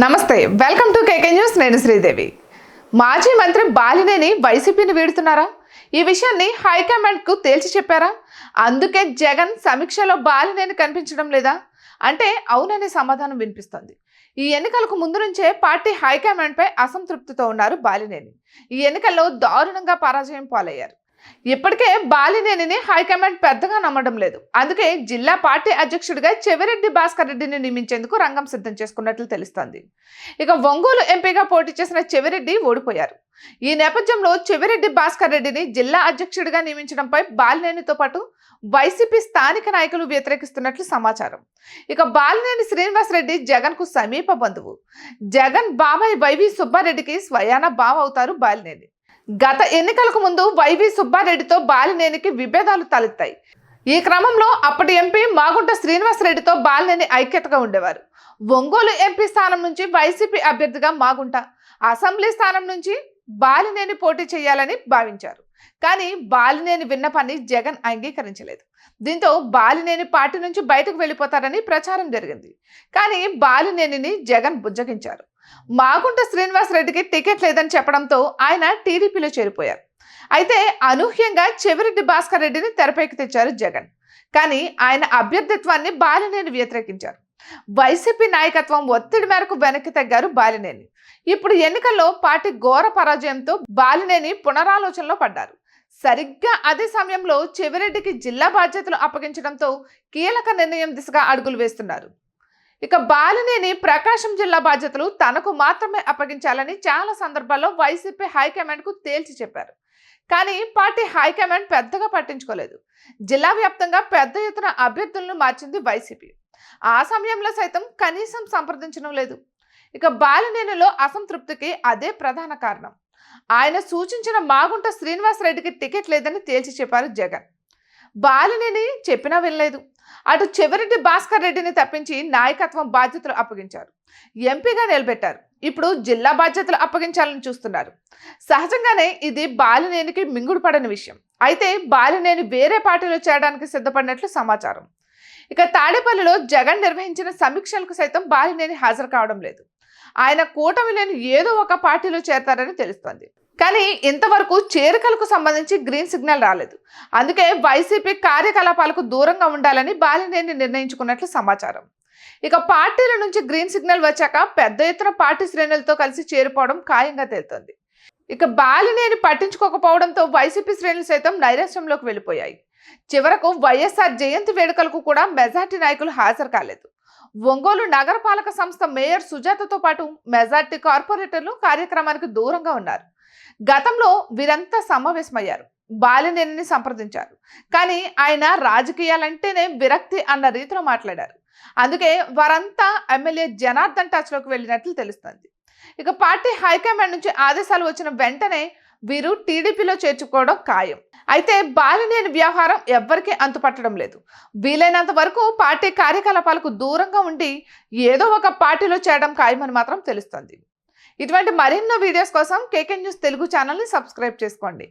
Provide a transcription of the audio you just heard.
నమస్తే welcome to KK news. నేను శ్రీదేవి. మాజీ మంత్రి బాలినేని వైసీపీని వీడుతున్నారా? ఈ విషయాన్ని హైకమాండ్ కు తేల్చి చెప్పారా? అందుకే జగన్ సమీక్షలో బాలినేని కనిపించడం లేదా అంటే అవుననే సమాధానం వినిపిస్తోంది. ఈ ఎన్నికలకు ముందు నుంచే పార్టీ హైకమాండ్ పై అసంతృప్తితో ఉన్నారు బాలినేని. ఈ ఎన్నికల్లో దారుణంగా పరాజయం పాలయ్యారు. ఇప్పటికే బాలినేనిని హైకమాండ్ పెద్దగా నమ్మడం లేదు. అందుకే జిల్లా పార్టీ అధ్యక్షుడిగా చెవిరెడ్డి భాస్కర్ రెడ్డిని నియమించేందుకు రంగం సిద్ధం చేసుకున్నట్లు తెలుస్తోంది. ఇక ఒంగోలు ఎంపీగా పోటీ చేసిన చెవిరెడ్డి ఓడిపోయారు. ఈ నేపథ్యంలో చెవిరెడ్డి భాస్కర్ రెడ్డిని జిల్లా అధ్యక్షుడిగా నియమించడంపై బాలినేనితో పాటు వైసీపీ స్థానిక నాయకులు వ్యతిరేకిస్తున్నట్లు సమాచారం. ఇక బాలినేని శ్రీనివాస్ రెడ్డి జగన్ కు సమీప బంధువు. జగన్ బాబాయ్ వైవి సుబ్బారెడ్డికి స్వయాన బావ అవుతారు బాలినేని. గత ఎన్నికలకు ముందు వైవి సుబ్బారెడ్డితో బాలినేనికి విభేదాలు తలెత్తాయి. ఈ క్రమంలో అప్పటి ఎంపీ మాగుంట శ్రీనివాస్ రెడ్డితో బాలినేని ఐక్యతగా ఉండేవారు. ఒంగోలు ఎంపీ స్థానం నుంచి వైసీపీ అభ్యర్థిగా మాగుంట, అసెంబ్లీ స్థానం నుంచి బాలినేని పోటీ చేయాలని భావించారు. కానీ బాలినేని విన్నపాన్ని జగన్ అంగీకరించలేదు. దీంతో బాలినేని పార్టీ నుంచి బయటకు వెళ్ళిపోతారని ప్రచారం జరిగింది. కానీ బాలినేనిని జగన్ బుజ్జగించారు. మాగుంట శ్రీనివాస్ రెడ్డికి టికెట్ లేదని చెప్పడంతో ఆయన టీడీపీలో చేరిపోయారు. అయితే అనూహ్యంగా చెవిరెడ్డి భాస్కర్ రెడ్డిని తెరపైకి తెచ్చారు జగన్. కానీ ఆయన అభ్యర్థిత్వాన్ని బాలినేని వ్యతిరేకించారు. వైసీపీ నాయకత్వం ఒత్తిడి మేరకు వెనక్కి తగ్గారు బాలినేని. ఇప్పుడు ఎన్నికల్లో పార్టీ ఘోర పరాజయంతో బాలినేని పునరాలోచనలో పడ్డారు. సరిగ్గా అదే సమయంలో చెవిరెడ్డికి జిల్లా బాధ్యతలు అప్పగించడంతో కీలక నిర్ణయం దిశగా అడుగులు వేస్తున్నారు. ఇక బాలినేని ప్రకాశం జిల్లా బాధ్యతలు తనకు మాత్రమే అప్పగించాలని చాలా సందర్భాల్లో వైసీపీ హైకమాండ్ కు తేల్చి చెప్పారు. కానీ పార్టీ హైకమాండ్ పెద్దగా పట్టించుకోలేదు. జిల్లా వ్యాప్తంగా పెద్ద ఎత్తున అభ్యర్థులను మార్చింది వైసీపీ. ఆ సమయంలో సైతం కనీసం సంప్రదించడం లేదు. ఇక బాలినేనిలో అసంతృప్తికి అదే ప్రధాన కారణం. ఆయన సూచించిన మాగుంట శ్రీనివాస్ రెడ్డికి టికెట్ లేదని తేల్చి చెప్పారు జగన్. బాలినేని చెప్పినా వినలేదు. అటు చెవిరెడ్డి భాస్కర్ రెడ్డిని తప్పించి నాయకత్వం బాధ్యతలు అప్పగించారు. ఎంపీగా నిలబెట్టారు. ఇప్పుడు జిల్లా బాధ్యతలు అప్పగించాలని చూస్తున్నారు. సహజంగానే ఇది బాలినేనికి మింగుడు పడని విషయం. అయితే బాలినేని వేరే పార్టీలో చేరడానికి సిద్ధపడినట్లు సమాచారం. ఇక తాడేపల్లిలో జగన్ నిర్వహించిన సమీక్షలకు సైతం బాలినేని హాజరు కావడం లేదు. ఆయన కూటమి లేని ఏదో ఒక పార్టీలో చేరతారని తెలుస్తోంది. కానీ ఇంతవరకు చేరికలకు సంబంధించి గ్రీన్ సిగ్నల్ రాలేదు. అందుకే వైసీపీ కార్యకలాపాలకు దూరంగా ఉండాలని బాలినేని నిర్ణయించుకున్నట్లు సమాచారం. ఇక పార్టీల నుంచి గ్రీన్ సిగ్నల్ వచ్చాక పెద్ద ఎత్తున పార్టీ శ్రేణులతో కలిసి చేరిపోవడం ఖాయంగా తేలుతోంది. ఇక బాలినేని పట్టించుకోకపోవడంతో వైసీపీ శ్రేణులు సైతం నైరాశ్యంలోకి వెళ్ళిపోయాయి. చివరకు వైఎస్ఆర్ జయంతి వేడుకలకు కూడా మెజార్టీ నాయకులు హాజరు కాలేదు. ఒంగోలు నగరపాలక సంస్థ మేయర్ సుజాతతో పాటు మెజార్టీ కార్పొరేటర్లు కార్యక్రమానికి దూరంగా ఉన్నారు. గతంలో వీరంతా సమావేశమయ్యారు, బాలినేనిని సంప్రదించారు. కానీ ఆయన రాజకీయాలంటేనే విరక్తి అన్న రీతిలో మాట్లాడారు. అందుకే వారంతా ఎమ్మెల్యే జనార్దన్ టచ్ లోకి వెళ్ళినట్లు తెలుస్తుంది. ఇక పార్టీ హైకమాండ్ నుంచి ఆదేశాలు వచ్చిన వెంటనే వీరు టీడీపీలో చేర్చుకోవడం ఖాయం. అయితే బాలినేని వ్యవహారం ఎవ్వరికీ అంతుపట్టడం లేదు. వీలైనంత వరకు పార్టీ కార్యకలాపాలకు దూరంగా ఉండి ఏదో ఒక పార్టీలో చేరడం ఖాయమని మాత్రం తెలుస్తుంది. ఇటువంటి మరెన్నో వీడియోస్ కోసం కేకే న్యూస్ తెలుగు ఛానల్ని సబ్స్క్రైబ్ చేసుకోండి.